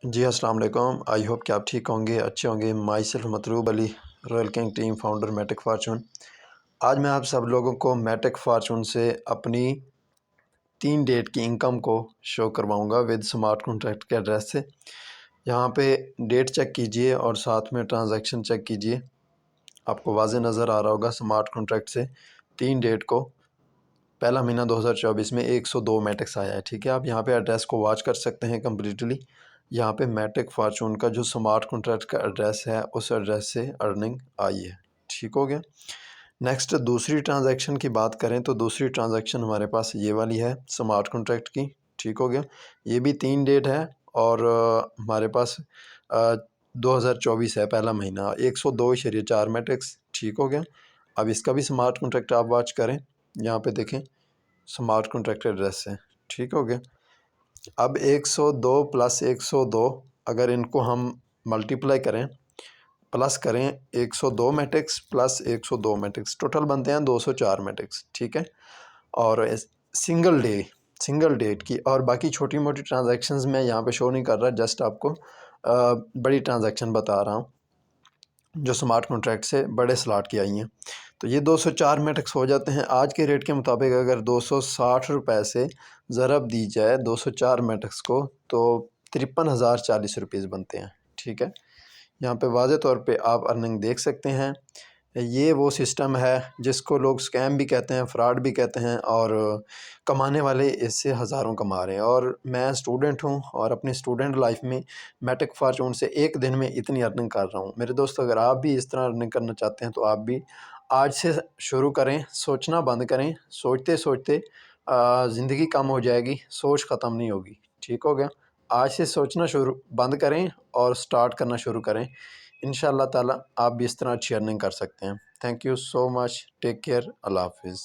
جی السلام علیکم، I hope کہ آپ ٹھیک ہوں گے، اچھے ہوں گے۔ مائی سیلف مطلوب علی، Royal king team founder میٹک fortune. آج میں آپ سب لوگوں کو میٹک فارچون سے اپنی 3 ڈیٹ کی انکم کو شو کرواؤں گا ود سمارٹ کانٹریکٹ کے ایڈریس سے۔ یہاں پہ ڈیٹ چیک کیجئے اور ساتھ میں ٹرانزیکشن چیک کیجئے، آپ کو واضح نظر آ رہا ہوگا سمارٹ کانٹریکٹ سے 3 ڈیٹ کو پہلا مہینہ 2024 میں 102 میٹکس آیا ہے، ٹھیک ہے۔ آپ یہاں پہ ایڈریس کو واچ کر سکتے ہیں کمپلیٹلی۔ یہاں پہ میٹک فارچون کا جو سمارٹ کانٹریکٹ کا ایڈریس ہے اس ایڈریس سے ارننگ آئی ہے، ٹھیک ہو گیا۔ نیکسٹ دوسری ٹرانزیکشن کی بات کریں تو دوسری ٹرانزیکشن ہمارے پاس یہ والی ہے سمارٹ کانٹریکٹ کی، ٹھیک ہو گیا۔ یہ بھی 3 ڈیٹ ہے اور ہمارے پاس 2024 ہے پہلا مہینہ، 102.4 میٹرکس، ٹھیک ہو گیا۔ اب اس کا بھی سمارٹ کانٹریکٹ آپ واچ کریں، یہاں پہ دیکھیں سمارٹ کانٹریکٹ ایڈریس ہے، ٹھیک ہو گیا۔ اب 102 + 102 اگر ان کو ہم ملٹیپلائی کریں، پلس کریں 102 میٹرکس + 102 میٹرکس، ٹوٹل بنتے ہیں 204 میٹرکس، ٹھیک ہے۔ اور سنگل ڈیٹ کی اور باقی چھوٹی موٹی ٹرانزیکشنز میں یہاں پہ شو نہیں کر رہا، جسٹ آپ کو بڑی ٹرانزیکشن بتا رہا ہوں جو سمارٹ کانٹریکٹ سے بڑے سلاٹ کی آئی ہیں۔ تو یہ 204 میٹرکس ہو جاتے ہیں آج کے ریٹ کے مطابق۔ اگر 260 روپے سے ضرب دی جائے 204 میٹرکس کو تو 53,040 روپیز بنتے ہیں، ٹھیک ہے۔ یہاں پہ واضح طور پہ آپ ارننگ دیکھ سکتے ہیں۔ یہ وہ سسٹم ہے جس کو لوگ سکیم بھی کہتے ہیں، فراڈ بھی کہتے ہیں، اور کمانے والے اس سے ہزاروں کما رہے ہیں۔ اور میں اسٹوڈنٹ ہوں اور اپنی اسٹوڈنٹ لائف میں میٹک فارچون سے ایک دن میں اتنی ارننگ کر رہا ہوں۔ میرے دوست اگر آپ بھی اس طرح ارننگ کرنا چاہتے ہیں تو آپ بھی آج سے شروع کریں، سوچنا بند کریں۔ سوچتے سوچتے زندگی کم ہو جائے گی، سوچ ختم نہیں ہوگی، ٹھیک ہو گیا۔ آج سے سوچنا بند کریں اور سٹارٹ کرنا شروع کریں، انشاءاللہ تعالی آپ بھی اس طرح اچھی ارننگ کر سکتے ہیں۔ Thank you so much, take care, اللہ حافظ۔